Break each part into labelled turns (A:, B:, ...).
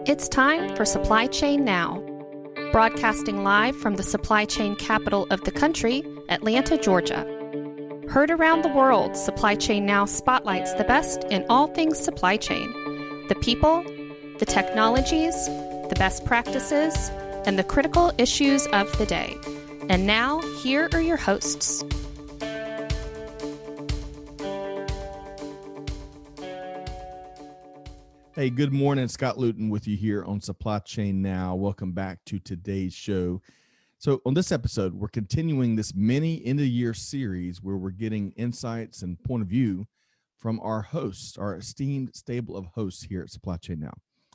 A: It's time for Supply Chain Now, broadcasting live from the supply chain capital of the country, Atlanta, Georgia. Heard around the world, Supply Chain Now spotlights the best in all things supply chain: the people, the technologies, the best practices, and the critical issues of the day. And now, here are your hosts.
B: Hey, good morning. Scott Luton with you here on Supply Chain Now. Welcome back to today's show. So on this episode, we're continuing this mini end-of-year series where we're getting insights and point of view from our hosts, our esteemed stable of hosts here at Supply Chain Now.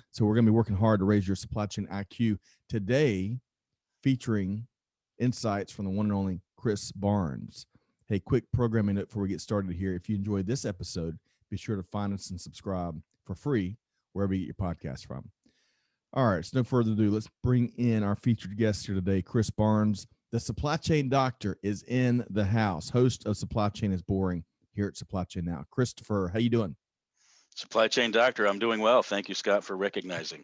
B: So we're going to be working hard to raise your supply chain IQ today, featuring insights from the one and only Chris Barnes. Hey, quick programming note before we get started here. If you enjoyed this episode, be sure to find us and subscribe for free wherever you get your podcast from. All right, so no further ado, let's bring in our featured guest here today, Chris Barnes. The supply chain doctor is in the house, host of Supply Chain is Boring here at Supply Chain Now. Christopher, how you doing?
C: Supply chain doctor, I'm doing well. Thank you, Scott, for recognizing.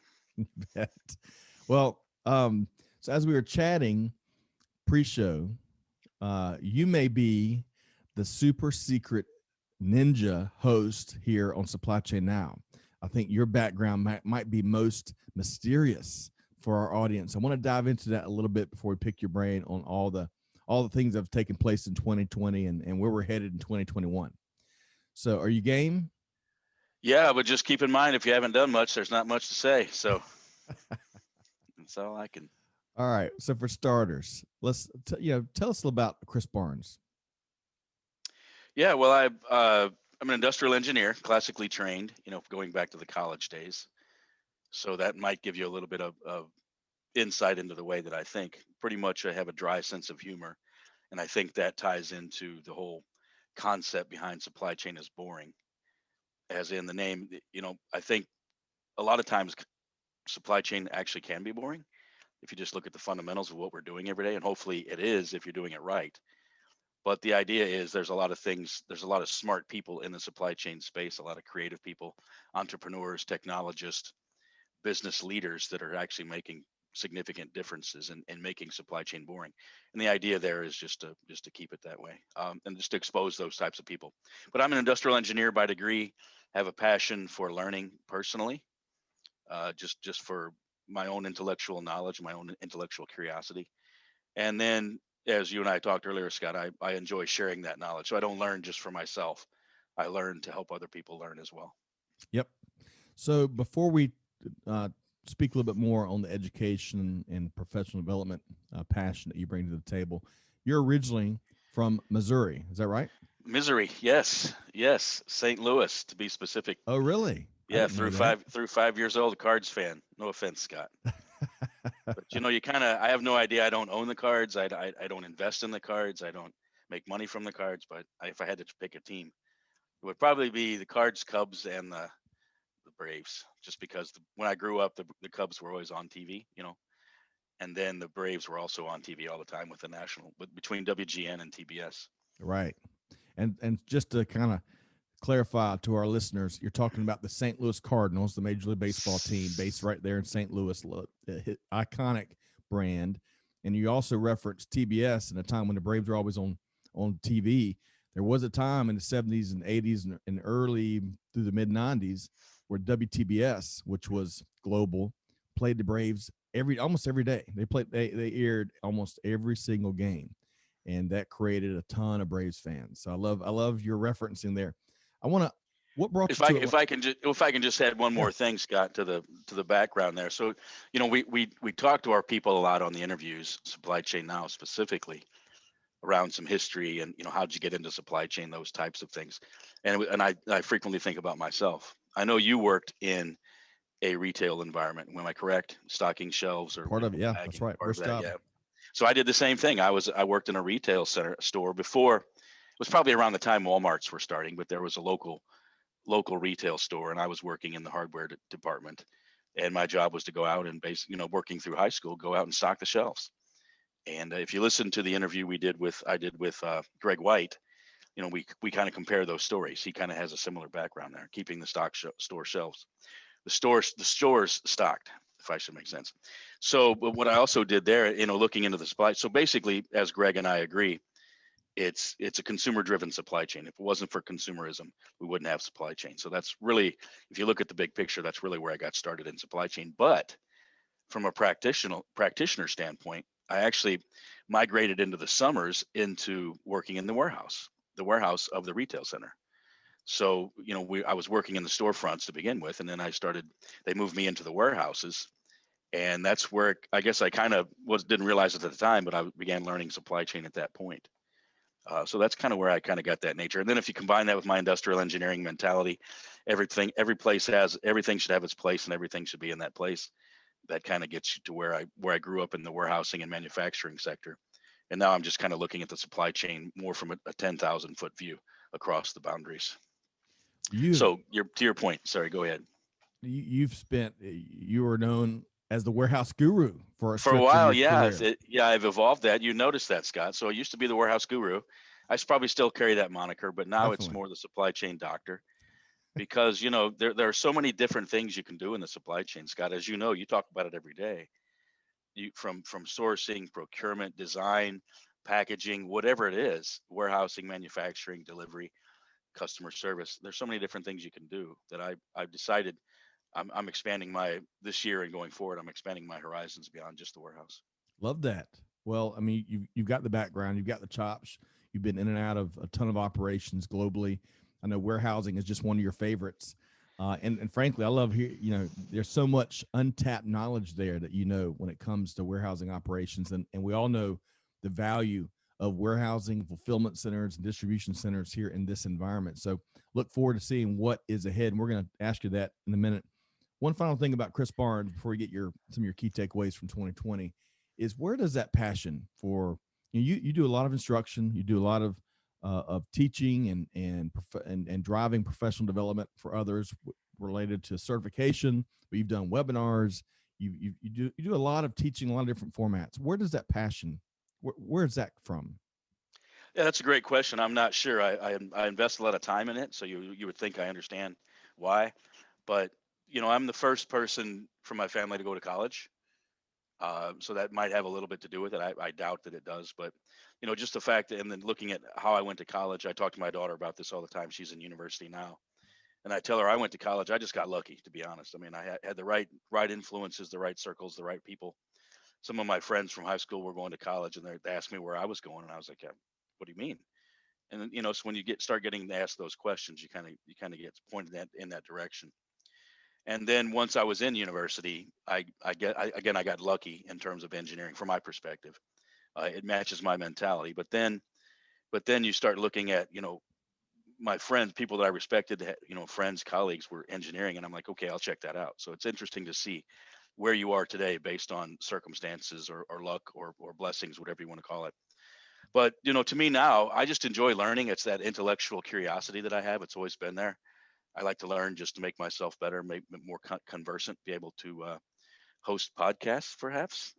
B: Well, so as we were chatting pre-show, you may be the super secret ninja host here on Supply Chain Now. I think your background might be most mysterious for our audience. I want to dive into that a little bit before we pick your brain on all the things that have taken place in 2020 and where we're headed in 2021. So are you game?
C: Yeah, but just keep in mind, if you haven't done much, there's not much to say. So that's all I can.
B: All right. So for starters, let's tell us about Chris Barnes.
C: Yeah, well, I'm an industrial engineer, classically trained, going back to the college days. So that might give you a little bit of insight into the way that I think. Pretty much I have a dry sense of humor. And I think that ties into the whole concept behind supply chain is boring. As in the name, I think a lot of times supply chain actually can be boring if you just look at the fundamentals of what we're doing every day. And hopefully it is if you're doing it right. But the idea is there's a lot of things, there's a lot of smart people in the supply chain space, a lot of creative people, entrepreneurs, technologists, business leaders that are actually making significant differences in making supply chain boring. And the idea there is just to keep it that way, and just to expose those types of people. But I'm an industrial engineer by degree, have a passion for learning personally, just for my own intellectual knowledge, my own intellectual curiosity. And then, as you and I talked earlier, Scott, I enjoy sharing that knowledge. So I don't learn just for myself. I learn to help other people learn as well.
B: Yep. So before we speak a little bit more on the education and professional development passion that you bring to the table, you're originally from Missouri. Is that right?
C: Missouri, yes. St. Louis, to be specific.
B: Oh, really?
C: Yeah, through 5 years old, a Cards fan. No offense, Scott. But I have no idea. I don't own the Cards. I don't invest in the Cards. I don't make money from the Cards. But if I had to pick a team, it would probably be the Cards, Cubs, and the Braves. Just because when I grew up, the Cubs were always on TV, and then the Braves were also on TV all the time with the national, between WGN and TBS.
B: Right. And just to kind of clarify to our listeners, you're talking about the St. Louis Cardinals, the Major League Baseball team based right there in St. Louis, iconic brand. And you also referenced TBS in a time when the Braves were always on TV. There was a time in the 70s and 80s and early through the mid 90s where WTBS, which was global, played the Braves almost every day. They aired almost every single game, and that created a ton of Braves fans. So I love your referencing there. What brought
C: if I can just add one more thing, Scott, to the background there. So, we talk to our people a lot on the interviews, Supply Chain Now specifically, around some history and how'd you get into supply chain, those types of things. And I frequently think about myself. I know you worked in a retail environment. Am I correct? Stocking shelves or
B: part of it? Yeah, that's right.
C: First job. Yeah. So I did the same thing. I worked in a retail store before. It was probably around the time Walmarts were starting, but there was a local retail store, and I was working in the hardware department. And my job was to go out and working through high school, go out and stock the shelves. And if you listen to the interview I did with Greg White, we kind of compare those stories. He kind of has a similar background there, keeping the store shelves. the stores stocked, if I should make sense. So, but what I also did there, looking into the supply. So basically, as Greg and I agree, it's a consumer driven supply chain. If it wasn't for consumerism, we wouldn't have supply chain. So that's really, if you look at the big picture, that's really where I got started in supply chain. But from a practitioner standpoint, I actually migrated into the summers into working in the warehouse of the retail center. So, I was working in the storefronts to begin with, and then they moved me into the warehouses. And that's where I guess I kind of didn't realize it at the time, but I began learning supply chain at that point. So that's kind of where I kind of got that nature. And then if you combine that with my industrial engineering mentality, every place everything should have its place and everything should be in that place. That kind of gets you to where I grew up in the warehousing and manufacturing sector. And now I'm just kind of looking at the supply chain more from a 10,000 foot view across the boundaries. So to your point, sorry, go ahead.
B: You were known as the warehouse guru for
C: a while. Yeah. I've evolved that. You noticed that, Scott. So I used to be the warehouse guru. I probably still carry that moniker, but now It's more the supply chain doctor, because, there are so many different things you can do in the supply chain, Scott. As you know, you talk about it every day. From sourcing, procurement, design, packaging, whatever it is, warehousing, manufacturing, delivery, customer service. There's so many different things you can do that I've decided I'm expanding this year and going forward. I'm expanding my horizons beyond just the warehouse.
B: Love that. Well, I mean, you've got the background, you've got the chops. You've been in and out of a ton of operations globally. I know warehousing is just one of your favorites. And frankly, I love here, there's so much untapped knowledge there that, when it comes to warehousing operations, and we all know the value of warehousing, fulfillment centers, and distribution centers here in this environment. So look forward to seeing what is ahead. And we're going to ask you that in a minute. One final thing about Chris Barnes before we get some of your key takeaways from 2020 is, where does that passion for, you do a lot of instruction, you do a lot of teaching and driving professional development for others related to certification, but you've done webinars, you do a lot of teaching, a lot of different formats. Where does that passion, where is that from?
C: Yeah, that's a great question. I'm not sure. I invest a lot of time in it, so you would think I understand why, but I'm the first person from my family to go to college. So that might have a little bit to do with it. I doubt that it does, but just the fact that, and then looking at how I went to college, I talk to my daughter about this all the time. She's in university now, and I tell her I went to college. I just got lucky, to be honest. I mean, I had the right influences, the right circles, the right people. Some of my friends from high school were going to college, and they asked me where I was going, and I was like, yeah, "What do you mean?" And then, so when you start getting to ask those questions, you kind of get pointed in that direction. And then once I was in university, I got lucky in terms of engineering from my perspective. It matches my mentality. But then you start looking at, my friends, people that I respected, friends, colleagues were engineering, and I'm like, okay, I'll check that out. So it's interesting to see where you are today based on circumstances or luck or blessings, whatever you want to call it. But, to me now, I just enjoy learning. It's that intellectual curiosity that I have. It's always been there. I like to learn just to make myself better, make more conversant, be able to host podcasts, perhaps.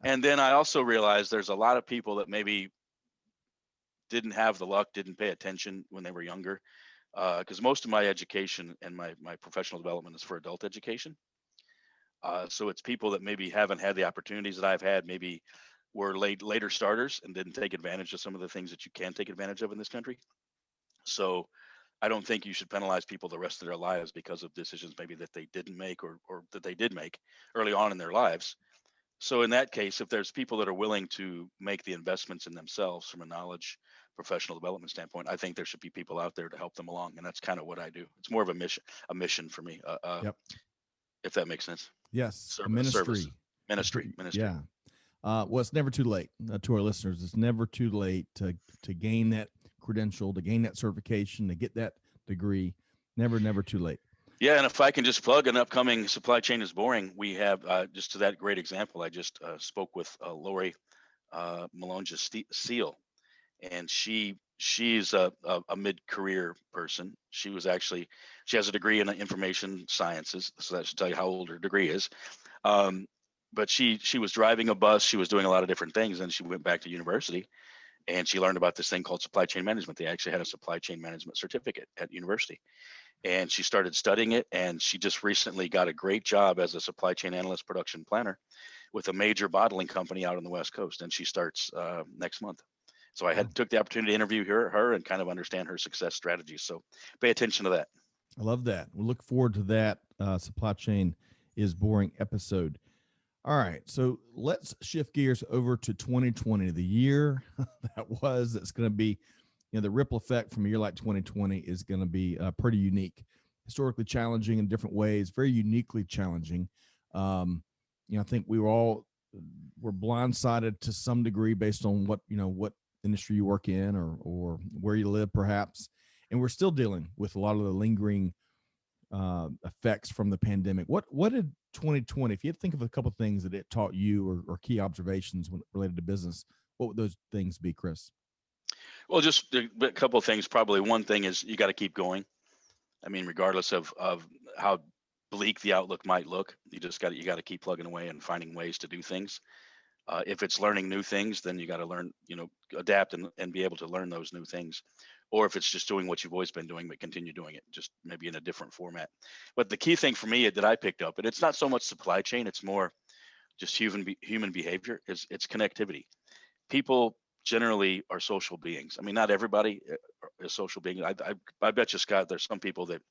C: And then I also realized there's a lot of people that maybe didn't have the luck, didn't pay attention when they were younger, because most of my education and my professional development is for adult education. So it's people that maybe haven't had the opportunities that I've had, maybe were later starters and didn't take advantage of some of the things that you can take advantage of in this country. So I don't think you should penalize people the rest of their lives because of decisions maybe that they didn't make or that they did make early on in their lives. So in that case, if there's people that are willing to make the investments in themselves from a knowledge, professional development standpoint, I think there should be people out there to help them along. And that's kind of what I do. It's more of a mission for me,
B: Yep.
C: If that makes sense.
B: Yes. Ministry. Yeah. Well, it's never too late to our listeners. It's never too late to gain that credential, to gain that certification, to get that degree. Never too late.
C: Yeah, and if I can just plug an upcoming Supply Chain is Boring, we have just to that great example. I just spoke with Lori Malonja-Seal, and she's a mid-career person. She has a degree in information sciences, so that should tell you how old her degree is. But she was driving a bus. She was doing a lot of different things, and she went back to university. and she learned about this thing called supply chain management. They actually had a supply chain management certificate at university, and she started studying it, and she just recently got a great job as a supply chain analyst, production planner with a major bottling company out on the West Coast, and she starts next month. So I took the opportunity to interview her and kind of understand her success strategies. So pay attention to that.
B: I love that. We look forward to that Supply Chain is Boring episode. All right, so let's shift gears over to 2020, the year that's going to be, the ripple effect from a year like 2020 is going to be pretty unique, historically challenging in different ways, very uniquely challenging. I think were blindsided to some degree based on what industry you work in or where you live, perhaps. And we're still dealing with a lot of the lingering effects from the pandemic. What did 2020, if you had to think of a couple of things that it taught you or key observations related to business, what would those things be, Chris?
C: Well, just a couple of things. Probably one thing is you got to keep going. I mean, regardless of how bleak the outlook might look, you got to keep plugging away and finding ways to do things. If it's learning new things, then you got to learn, adapt and be able to learn those new things. Or if it's just doing what you've always been doing, but continue doing it, just maybe in a different format. But the key thing for me that I picked up, and it's not so much supply chain, it's more just human behavior, it's connectivity. People generally are social beings. I mean, not everybody is social being. I bet you, Scott, there's some people that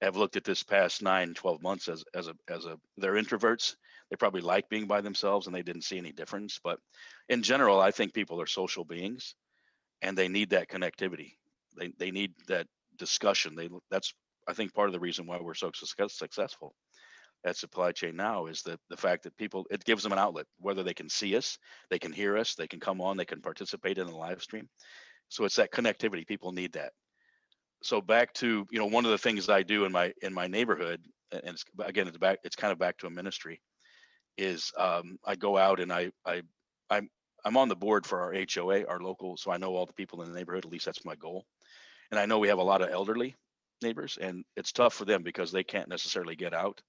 C: have looked at this past 9-12 months as they're introverts. They probably like being by themselves and they didn't see any difference. But in general, I think people are social beings and they need that connectivity. They need that discussion. That's, I think, part of the reason why we're so successful at Supply Chain Now is the fact that it gives them an outlet, whether they can see us, they can hear us, they can come on, they can participate in a live stream. So it's that connectivity. People need that. So back to, one of the things I do in my neighborhood, and it's kind of back to a ministry, is I go out and I'm on the board for our HOA, our local, so I know all the people in the neighborhood. At least that's my goal. And I know we have a lot of elderly neighbors, and it's tough for them because they can't necessarily get out.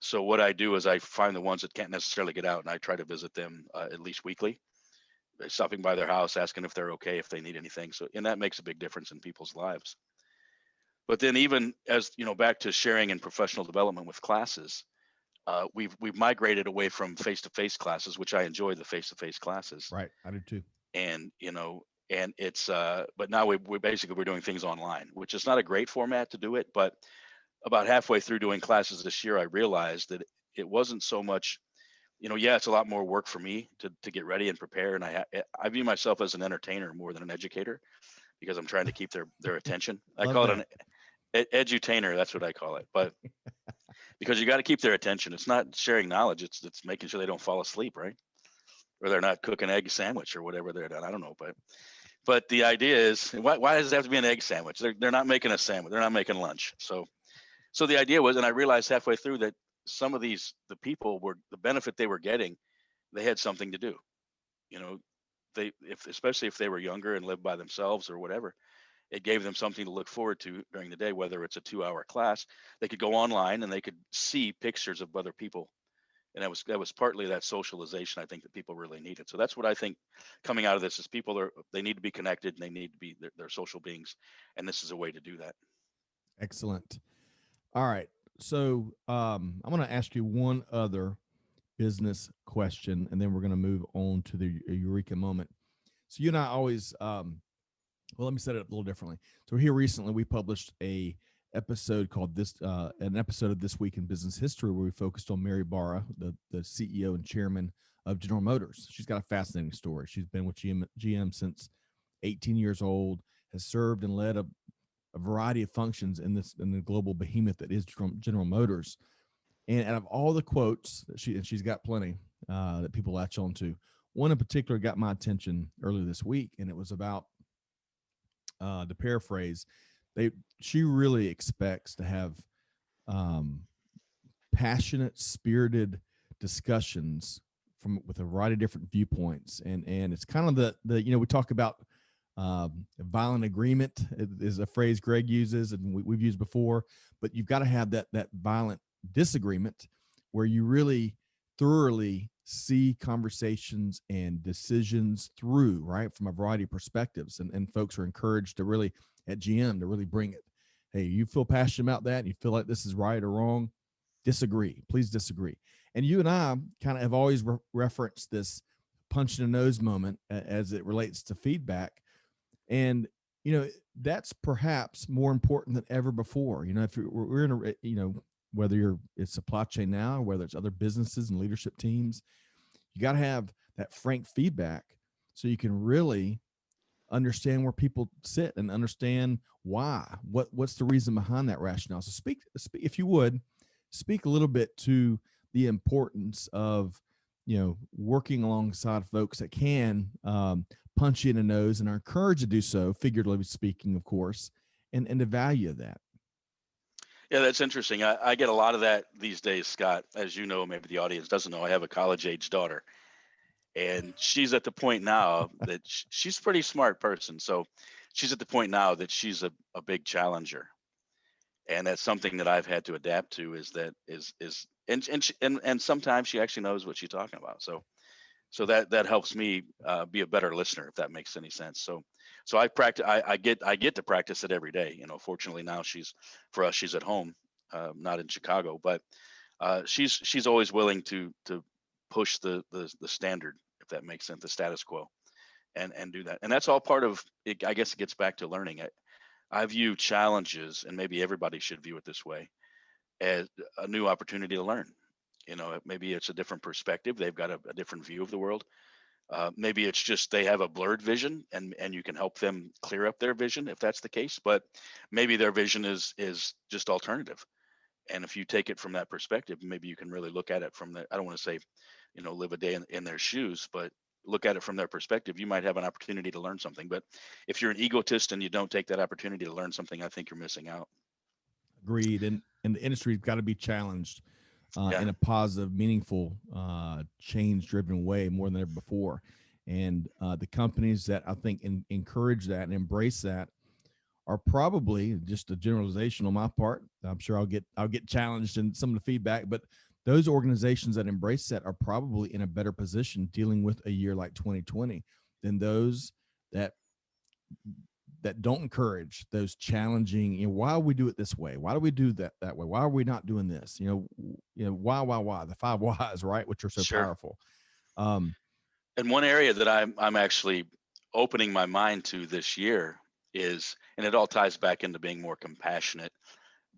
C: So what I do is I find the ones that can't necessarily get out, and I try to visit them at least weekly, stopping by their house, asking if they're okay, if they need anything. So, and that makes a big difference in people's lives. But then even as, back to sharing and professional development with classes, we've migrated away from face-to-face classes, which I enjoy the face-to-face classes.
B: Right. I do too.
C: And, and it's, but now we're doing things online, which is not a great format to do it. But about halfway through doing classes this year, I realized that it wasn't so much, it's a lot more work for me to get ready and prepare. And I view myself as an entertainer more than an educator because I'm trying to keep their attention. I call it an edutainer. That's what I call it. But because you got to keep their attention. It's not sharing knowledge. It's making sure they don't fall asleep, right? Or they're not cooking an egg sandwich or whatever they're doing. I don't know. But the idea is, why does it have to be an egg sandwich? They're not making a sandwich. They're not making lunch. So the idea was, and I realized halfway through that some of the people the benefit they were getting, they had something to do. Especially if they were younger and lived by themselves or whatever, it gave them something to look forward to during the day, whether it's a 2-hour class. They could go online and they could see pictures of other people. And that was partly that socialization I think that people really needed. So that's what I think coming out of this is they need to be connected and they need to be, they're social beings. And this is a way to do that.
B: Excellent. All right. So I'm going to ask you one other business question, and then we're going to move on to the Eureka moment. So you and I always, well, let me set it up a little differently. So here recently, we published an episode called an episode of This Week in Business History, where we focused on Mary Barra, the CEO and chairman of General Motors. She's got a fascinating story. She's been with GM since 18 years old, has served and led a variety of functions in the global behemoth that is General Motors. And out of all the quotes that she's got plenty that people latch on to, one in particular got my attention earlier this week, and it was about, to paraphrase, she really expects to have passionate, spirited discussions with a variety of different viewpoints, and it's kind of the we talk about violent agreement is a phrase Greg uses, and we've used before, but you've got to have that violent disagreement where you really thoroughly see conversations and decisions through, right, from a variety of perspectives. And folks are encouraged to really, at GM, to really bring it. Hey, you feel passionate about that and you feel like this is right or wrong, disagree. Please disagree. And you and I kind of have always referenced this punch in the nose moment as it relates to feedback. And, that's perhaps more important than ever before. If we're in a, whether it's supply chain now, or whether it's other businesses and leadership teams, you got to have that frank feedback so you can really understand where people sit and understand why, what's the reason behind that rationale. So speak, if you would, speak a little bit to the importance of, working alongside folks that can punch you in the nose and are encouraged to do so, figuratively speaking, of course, and the value of that.
C: Yeah, that's interesting. I get a lot of that these days, Scott. As you know, maybe the audience doesn't know, I have a college-age daughter, and she's at the point now that she's a pretty smart person. So she's at the point now that she's a big challenger, and that's something that I've had to adapt to. And sometimes she actually knows what she's talking about. So that helps me be a better listener, if that makes any sense. So I practice. I get to practice it every day. Fortunately now she's at home, not in Chicago, but she's always willing to push the standard, if that makes sense, the status quo, and do that. And that's all part of it. I guess it gets back to learning. I view challenges, and maybe everybody should view it this way, as a new opportunity to learn. Maybe it's a different perspective. They've got a different view of the world. Maybe it's just they have a blurred vision, and you can help them clear up their vision if that's the case. But maybe their vision is just alternative. And if you take it from that perspective, maybe you can really look at it from I don't want to say, live a day in their shoes, but look at it from their perspective. You might have an opportunity to learn something. But if you're an egotist and you don't take that opportunity to learn something, I think you're missing out.
B: Agreed. And the industry's got to be challenged
C: Yeah.
B: in a positive, meaningful, change-driven way more than ever before. And the companies that I think encourage that and embrace that are probably, just a generalization on my part, I'm sure I'll get challenged in some of the feedback, but those organizations that embrace that are probably in a better position dealing with a year like 2020 than those that don't encourage those challenging, why do we do it this way? Why do we do that way? Why are we not doing this? Why, the 5 whys, right? Which are so
C: Sure.
B: powerful.
C: And one area that I'm actually opening my mind to this year is, and it all ties back into being more compassionate,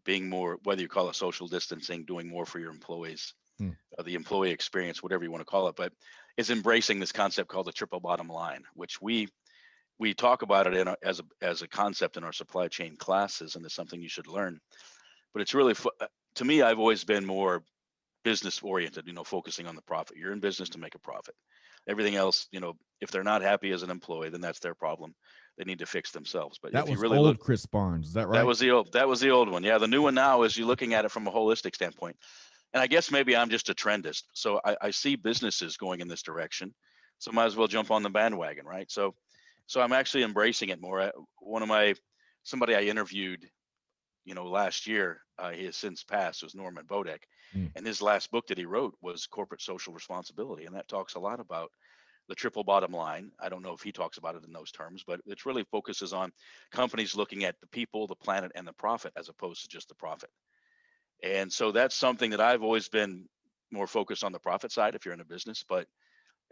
C: being more, whether you call it social distancing, doing more for your employees, the employee experience, whatever you want to call it, but is embracing this concept called the triple bottom line, which we talk about it as a concept in our supply chain classes, and it's something you should learn. But it's really, to me, I've always been more business oriented, focusing on the profit. You're in business to make a profit. Everything else, if they're not happy as an employee, then that's their problem. They need to fix themselves. But
B: that
C: if you
B: was
C: really
B: old
C: look,
B: Chris Barnes, is that right?
C: that was the old one. Yeah, the new one now is you looking at it from a holistic standpoint. And I guess maybe I'm just a trendist, so I see businesses going in this direction, so might as well jump on the bandwagon, right? So I'm actually embracing it more. Somebody I interviewed, last year, he has since passed, was Norman Bodek. And his last book that he wrote was Corporate Social Responsibility. And that talks a lot about the triple bottom line. I don't know if he talks about it in those terms, but it really focuses on companies looking at the people, the planet, and the profit, as opposed to just the profit. And so that's something that I've always been more focused on, the profit side if you're in a business. But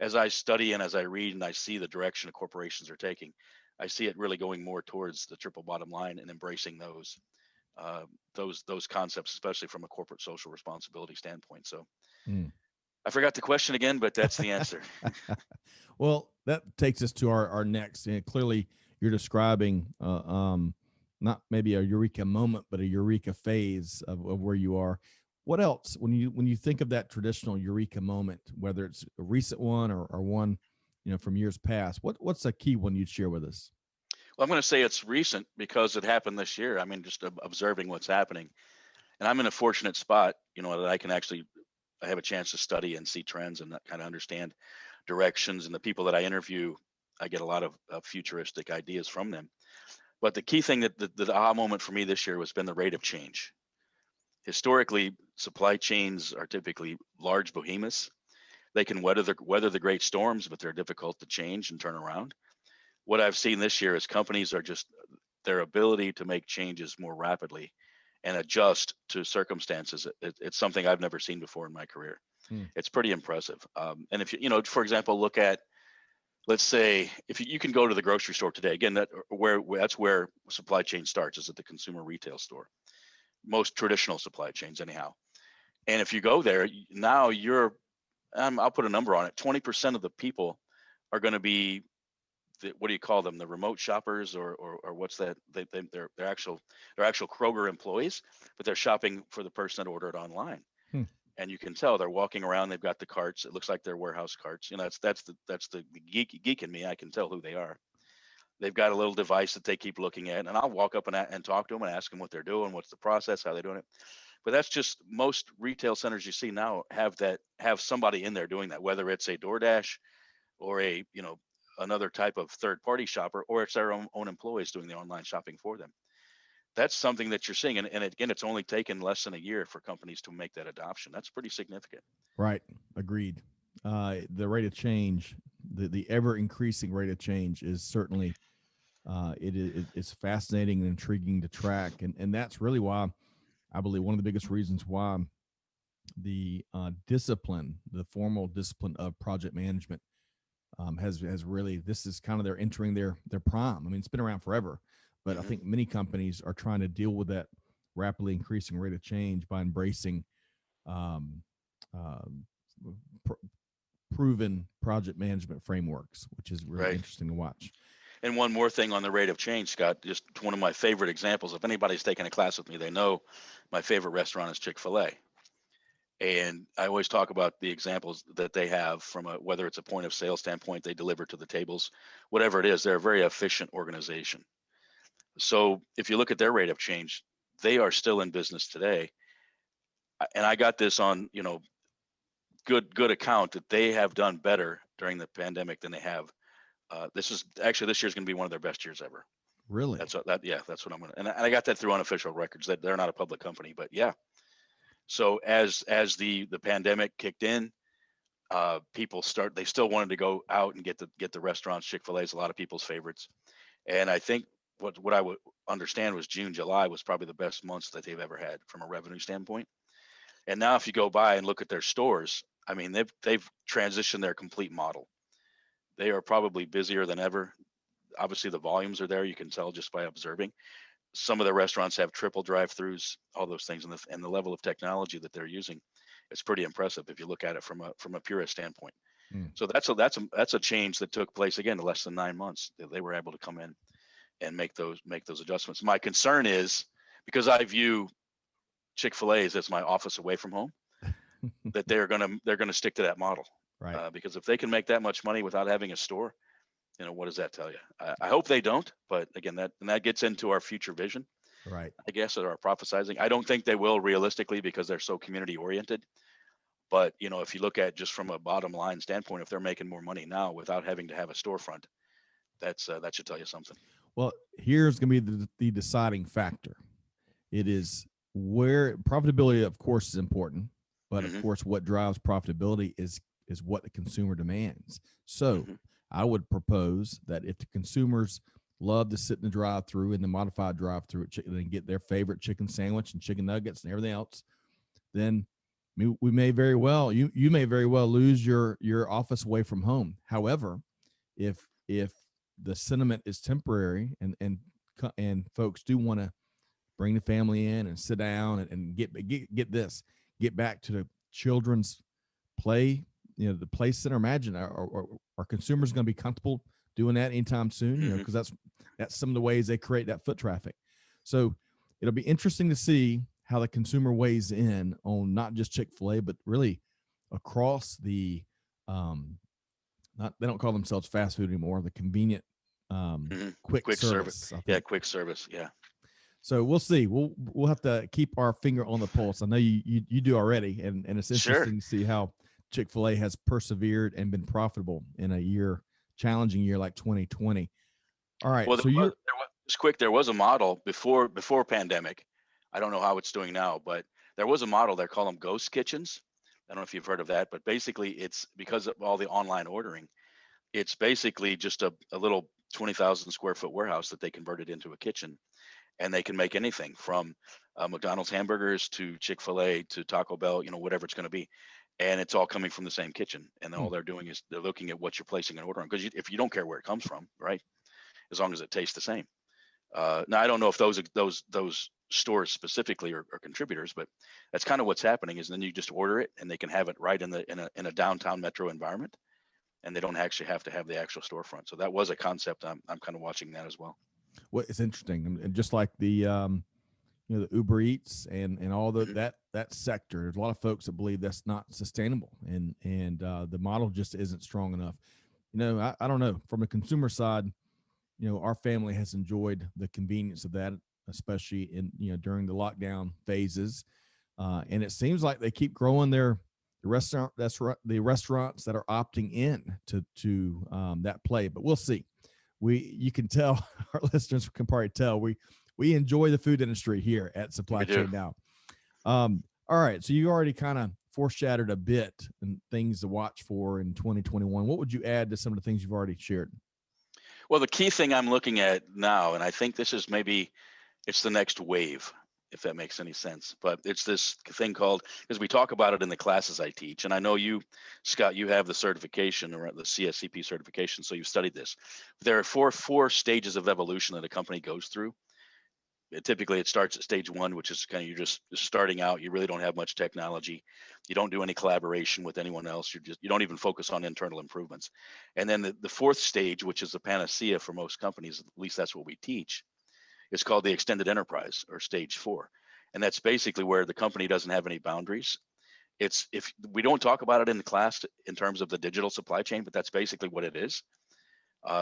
C: as I study and as I read and I see the direction the corporations are taking, I see it really going more towards the triple bottom line and embracing those concepts, especially from a corporate social responsibility standpoint. So I forgot the question again, but that's the answer.
B: Well, that takes us to our next. And clearly, you're describing not maybe a eureka moment, but a eureka phase of where you are. What else, when you think of that traditional eureka moment, whether it's a recent one or one, from years past, what's a key one you'd share with us?
C: Well, I'm going to say it's recent because it happened this year. I mean, just observing what's happening, and I'm in a fortunate spot, that I have a chance to study and see trends and kind of understand directions. And the people that I interview, I get a lot of futuristic ideas from them. But the key thing, that the aha moment for me this year, has been the rate of change. Historically, supply chains are typically large behemoths They can weather the great storms, but they're difficult to change and turn around. What I've seen this year is companies are just their ability to make changes more rapidly and adjust to circumstances. It's something I've never seen before in my career.
B: Hmm.
C: It's pretty impressive. And if you know, for example, look at, let's say, if you can go to the grocery store today, again, that's where supply chain starts, is at the consumer retail store. Most traditional supply chains, anyhow. And if you go there now, I'll put a number on it. 20% of the people are going to be what do you call them? The remote shoppers, or what's that? They're actual Kroger employees, but they're shopping for the person that ordered online.
B: Hmm.
C: And you can tell they're walking around. They've got the carts. It looks like they're warehouse carts. You know, that's the geek in me. I can tell who they are. They've got a little device that they keep looking at, and I'll walk up and talk to them and ask them what they're doing, what's the process, how they're doing it. But that's just, most retail centers you see now have somebody in there doing that, whether it's a DoorDash or another type of third party shopper, or it's their own employees doing the online shopping for them. That's something that you're seeing. And again, it's only taken less than a year for companies to make that adoption. That's pretty significant.
B: Right. Agreed. The rate of change, the ever increasing rate of change is certainly, it's fascinating and intriguing to track. And that's really why I believe one of the biggest reasons why the the formal discipline of project management has really, this is kind of, they're entering their prime. I mean, it's been around forever, but I think many companies are trying to deal with that rapidly increasing rate of change by embracing proven project management frameworks, which is really interesting to watch.
C: And one more thing on the rate of change, Scott, just one of my favorite examples. If anybody's taken a class with me, they know my favorite restaurant is Chick-fil-A. And I always talk about the examples that they have from whether it's a point of sale standpoint, they deliver to the tables, whatever it is, they're a very efficient organization. So if you look at their rate of change, they are still in business today. And I got this on, good account that they have done better during the pandemic than they have. This year's going to be one of their best years ever.
B: Really?
C: That's what I'm going to, and I got that through unofficial records, that they're not a public company, but yeah. So as the pandemic kicked in, they still wanted to go out and get the restaurants. Chick-fil-A is a lot of people's favorites. And I think what I would understand was June, July was probably the best months that they've ever had from a revenue standpoint. And now if you go by and look at their stores, I mean, they've transitioned their complete model. They are probably busier than ever. Obviously the volumes are there. You can tell just by observing. Some of the restaurants have triple drive-throughs, all those things, and the level of technology that they're using, it's pretty impressive if you look at it from a purist standpoint. So that's a change that took place again in less than 9 months. They were able to come in and make those adjustments. My concern is, because I view Chick-fil-A as my office away from home, that they're gonna stick to that model,
B: right?
C: Because if they can make that much money without having a store, what does that tell you? I hope they don't, but again, that gets into our future vision,
B: right?
C: I guess, or our prophesizing. I don't think they will realistically, because they're so community oriented. But if you look at just from a bottom line standpoint, if they're making more money now without having to have a storefront, that should tell you something.
B: Well, here's going to be the deciding factor. It is where profitability, of course, is important, but of course, what drives profitability is what the consumer demands. So I would propose that if the consumers love to sit in the drive-through, in the modified drive-through and get their favorite chicken sandwich and chicken nuggets and everything else, then we may very well, you may very well lose your office away from home. However, if the sentiment is temporary and folks do want to bring the family in and sit down and get back to the children's play, the play center. Imagine our consumers going to be comfortable doing that anytime soon, because that's some of the ways they create that foot traffic. So it'll be interesting to see how the consumer weighs in on not just Chick-fil-A, but really across the, they don't call themselves fast food anymore, the convenient, quick service.
C: Yeah. Quick service. Yeah.
B: So we'll see. We'll have to keep our finger on the pulse. I know you do already, and it's interesting to see how Chick-fil-A has persevered and been profitable in a challenging year like 2020. All right.
C: Well, there was a model before pandemic. I don't know how it's doing now, but there was a model. They call them ghost kitchens. I don't know if you've heard of that, but basically it's because of all the online ordering. It's basically just a little 20,000 square foot warehouse that they converted into a kitchen, and they can make anything from McDonald's hamburgers to Chick-fil-A to Taco Bell, whatever it's going to be. And it's all coming from the same kitchen. And
B: Hmm.
C: all they're doing is they're looking at what you're placing an order on. Because if you don't care where it comes from, right? As long as it tastes the same. Now I don't know if those stores specifically are contributors, but that's kind of what's happening. Is then you just order it, and they can have it right in a downtown metro environment, and they don't actually have to have the actual storefront. So that was a concept. I'm kind of watching that as well.
B: Well, it's interesting, and just like the the Uber Eats and all
C: Mhm.
B: that sector. There's a lot of folks that believe that's not sustainable, and the model just isn't strong enough. I don't know. From a consumer side, our family has enjoyed the convenience of that, especially in during the lockdown phases, and it seems like they keep growing the restaurants that are opting in to that play. But we'll see. You can tell our listeners can probably tell we enjoy the food industry here at Supply
C: We do.
B: Chain Now. All right, so you already kind of foreshadowed a bit and things to watch for in 2021. What would you add to some of the things you've already shared?
C: Well, the key thing I'm looking at now, and I think this is maybe it's the next wave, if that makes any sense. But it's this thing called, because we talk about it in the classes I teach, and I know you, Scott, you have the certification or the CSCP certification, so you've studied this. There are four stages of evolution that a company goes through. Typically, it starts at stage one, which is kind of you're just starting out. You really don't have much technology. You don't do any collaboration with anyone else. You don't even focus on internal improvements. And then the fourth stage, which is the panacea for most companies, at least that's what we teach, is called the extended enterprise, or stage four. And that's basically where the company doesn't have any boundaries. It's, if we don't talk about it in the class in terms of the digital supply chain, but that's basically what it is.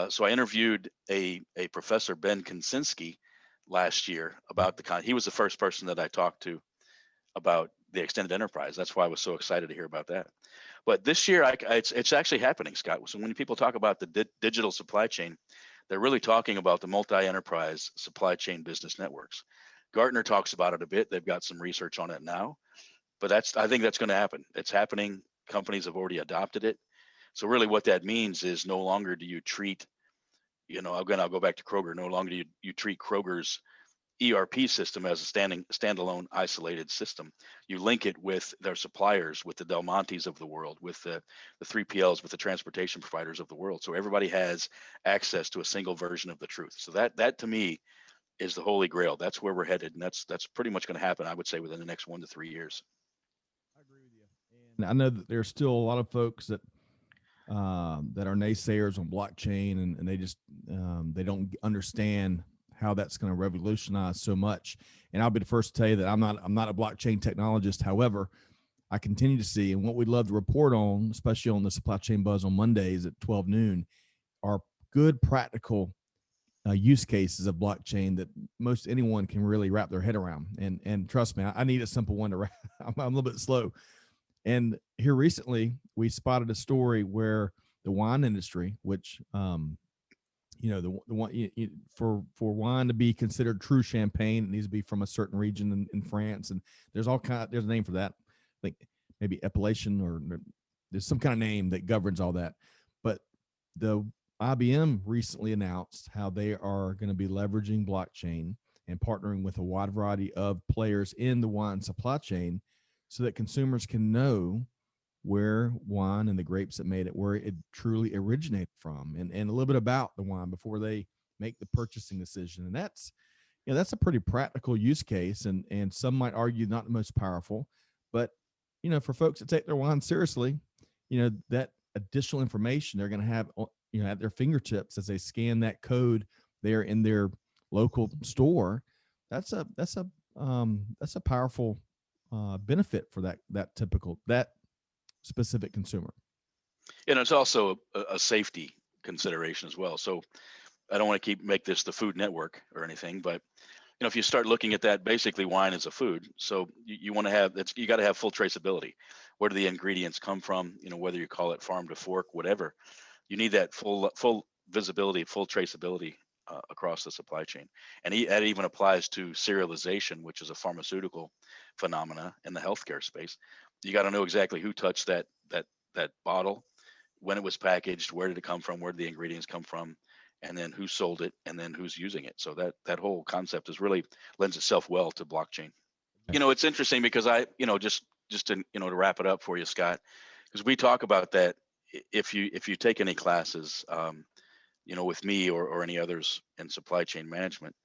C: So I interviewed a professor, Ben Konsinski, last year about he was the first person that I talked to about the extended enterprise. That's why I was so excited to hear about that. But this year, it's actually happening, Scott. So when people talk about the digital supply chain, they're really talking about the multi-enterprise supply chain business networks. Gartner talks about it a bit. They've got some research on it now, but I think that's going to happen. It's happening. Companies have already adopted it. So really what that means is no longer do you treat, again, I'll go back to Kroger. No longer do you treat Kroger's ERP system as a standalone isolated system. You link it with their suppliers, with the Del Montes of the world, with the 3PLs, with the transportation providers of the world. So everybody has access to a single version of the truth. So that to me is the holy grail. That's where we're headed, and that's pretty much going to happen, I would say, within the next 1 to 3 years.
B: I agree with you. And I know that there's still a lot of folks that are naysayers on blockchain, and they just they don't understand how that's going to revolutionize so much. And I'll be the first to tell you that I'm not a blockchain technologist. However, I continue to see, and what we'd love to report on, especially on the Supply Chain Buzz on Mondays at 12 noon, are good practical use cases of blockchain that most anyone can really wrap their head around. And trust me, I need a simple one to wrap. I'm a little bit slow. And here recently, we spotted a story where the wine industry, which the one for wine to be considered true champagne, it needs to be from a certain region in France, and there's a name for that. I think maybe appellation, or there's some kind of name that governs all that. But the IBM recently announced how they are going to be leveraging blockchain and partnering with a wide variety of players in the wine supply chain, so that consumers can know where wine and the grapes that made it, where it truly originated from, and a little bit about the wine before they make the purchasing decision. And that's a pretty practical use case, and some might argue not the most powerful, but for folks that take their wine seriously, that additional information they're going to have at their fingertips as they scan that code there in their local store. That's a powerful benefit for that specific consumer.
C: And it's also a safety consideration as well. So I don't want to make this the Food Network or anything, but if you start looking at that, basically wine is a food. So you want to have you got to have full traceability. Where do the ingredients come from? Whether you call it farm to fork, whatever, you need that full visibility, full traceability across the supply chain. And that even applies to serialization, which is a pharmaceutical phenomena in the healthcare space. You got to know exactly who touched that bottle, when it was packaged, where did it come from, where did the ingredients come from, and then who sold it, and then who's using it. So that whole concept is really lends itself well to blockchain. It's interesting because just to to wrap it up for you, Scott, because we talk about that. If you take any classes, with me or any others in supply chain management,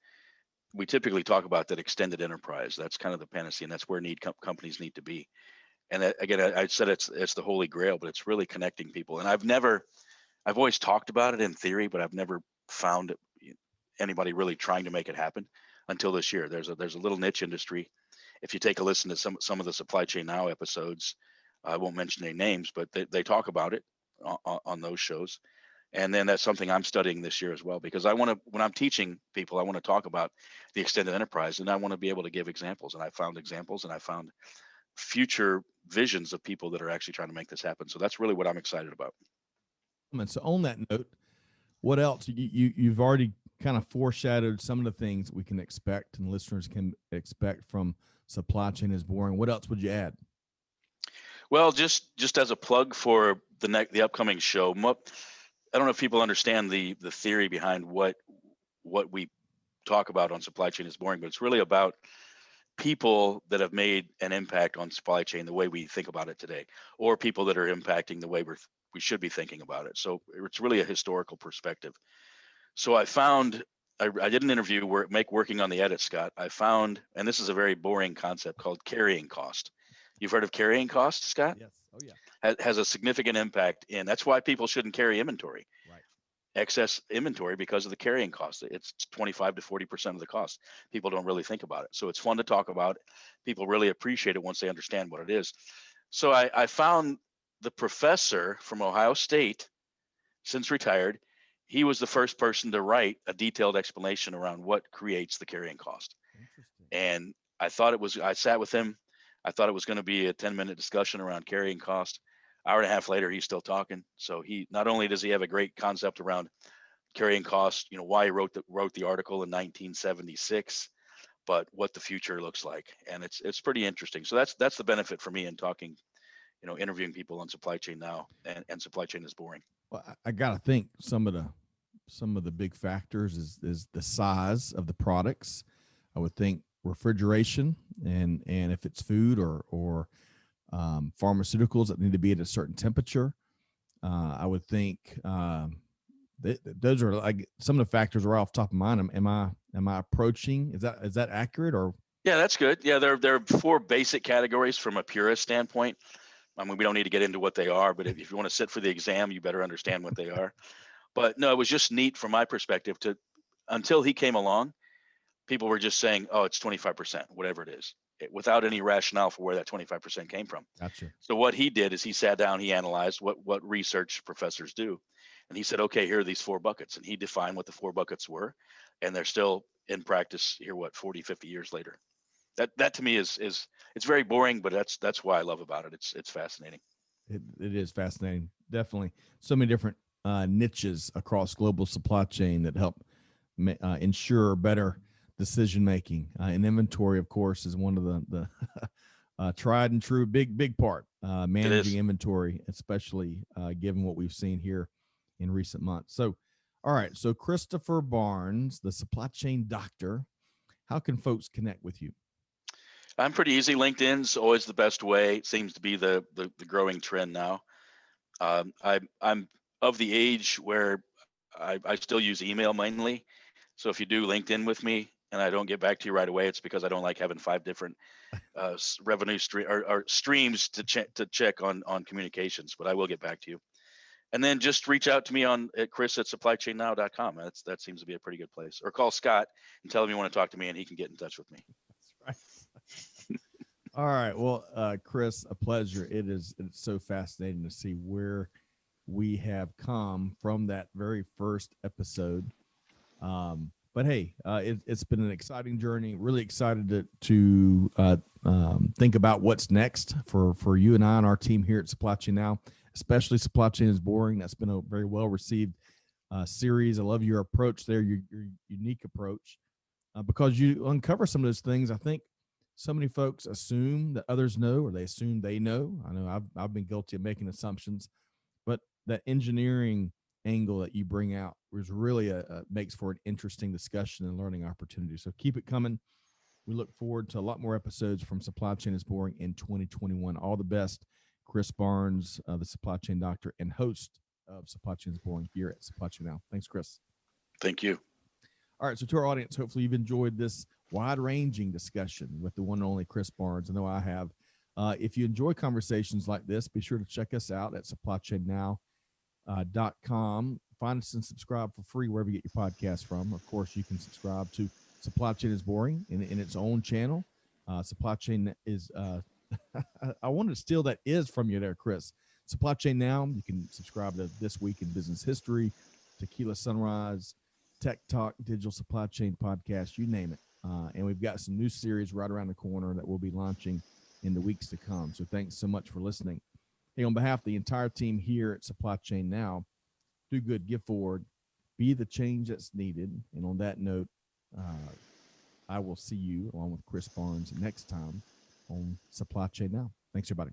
C: we typically talk about that extended enterprise. That's kind of the panacea, and that's where companies need to be. And that, again, I said it's the holy grail, but it's really connecting people. And I've always talked about it in theory, but I've never found anybody really trying to make it happen until this year. There's a little niche industry. If you take a listen to some of the Supply Chain Now episodes, I won't mention any names, but they talk about it on those shows. And then that's something I'm studying this year as well, because when I'm teaching people, I want to talk about the extended enterprise, and I want to be able to give examples. And I found examples, and I found future visions of people that are actually trying to make this happen. So that's really what I'm excited about.
B: And so on that note, what else you've already kind of foreshadowed some of the things we can expect and listeners can expect from Supply Chain is Boring. What else would you add?
C: Well, just as a plug for the upcoming show, I don't know if people understand the theory behind what we talk about on Supply Chain is Boring, but it's really about people that have made an impact on supply chain the way we think about it today, or people that are impacting the way we should be thinking about it. So it's really a historical perspective. So I found I did an interview working on the edit, Scott. I found, and this is a very boring concept called carrying cost. You've heard of carrying cost, Scott?
B: Yes. Oh yeah.
C: Has a significant impact, and that's why people shouldn't carry inventory.
B: Right.
C: Excess inventory, because of the carrying cost. It's 25 to 40% of the cost. People don't really think about it. So it's fun to talk about. People really appreciate it once they understand what it is. So I found the professor from Ohio State, since retired. He was the first person to write a detailed explanation around what creates the carrying cost. And I sat with him. I thought it was going to be a 10-minute discussion around carrying cost. Hour and a half later, he's still talking. So he not only does he have a great concept around carrying cost, why he wrote the article in 1976, but what the future looks like, and it's pretty interesting. So that's the benefit for me in talking, interviewing people on Supply Chain Now and Supply Chain is Boring.
B: Well, I gotta think some of the big factors is the size of the products. I would think refrigeration and if it's food or pharmaceuticals that need to be at a certain temperature. I would think those are like some of the factors are off the top of mind. Am I approaching? Is that accurate or?
C: Yeah, that's good. Yeah, there are 4 basic categories from a purist standpoint. I mean, we don't need to get into what they are, but if you want to sit for the exam, you better understand what they are. But no, it was just neat from my perspective until he came along, people were just saying, oh, it's 25%, whatever it is, without any rationale for where that 25% came from.
B: Gotcha.
C: So what he did is he sat down, he analyzed what research professors do. And he said, okay, here are these 4 buckets. And he defined what the 4 buckets were. And they're still in practice here, 40, 50 years later. That to me is it's very boring, but that's why I love about it. It's fascinating.
B: It is fascinating. Definitely so many different niches across global supply chain that help ensure better decision making. And inventory, of course, is one of the tried and true big part. Managing inventory, especially given what we've seen here in recent months. So, all right. So Christopher Barnes, the supply chain doctor, how can folks connect with you?
C: I'm pretty easy. LinkedIn's always the best way. It seems to be the growing trend now. I'm of the age where I still use email mainly. So if you do LinkedIn with me and I don't get back to you right away, it's because I don't like having 5 different revenue streams to check on communications. But I will get back to you. And then just reach out to me at chris@supplychainnow.com. That seems to be a pretty good place. Or call Scott and tell him you want to talk to me, and he can get in touch with me.
B: That's right. All right. Well, Chris, a pleasure. It's so fascinating to see where we have come from that very first episode. But hey, it's been an exciting journey. Really excited to think about what's next for you and I and our team here at Supply Chain Now. Especially Supply Chain is Boring. That's been a very well received series. I love your approach there, your unique approach, because you uncover some of those things. I think So many folks assume that others know, or they assume they know. I know I've been guilty of making assumptions, but that engineering angle that you bring out was really makes for an interesting discussion and learning opportunity. So keep it coming. We look forward to a lot more episodes from Supply Chain is Boring in 2021. All the best, Chris Barnes, the supply chain doctor and host of Supply Chain is Boring here at Supply Chain Now. Thanks, Chris.
C: Thank you.
B: All right, so to our audience, hopefully you've enjoyed this wide-ranging discussion with the one and only Chris Barnes. I know I have. If you enjoy conversations like this, be sure to check us out at supplychainnow.com. Find us and subscribe for free wherever you get your podcast from. Of course, you can subscribe to Supply Chain is Boring in its own channel. Supply Chain is, I wanted to steal that is from you there, Chris. Supply Chain Now, you can subscribe to This Week in Business History, Tequila Sunrise, Tech Talk, Digital Supply Chain Podcast, you name it. And we've got some new series right around the corner that we'll be launching in the weeks to come. So thanks so much for listening. Hey, on behalf of the entire team here at Supply Chain Now, do good, give forward, be the change that's needed. And on that note, I will see you along with Chris Barnes next time on Supply Chain Now. Thanks, everybody.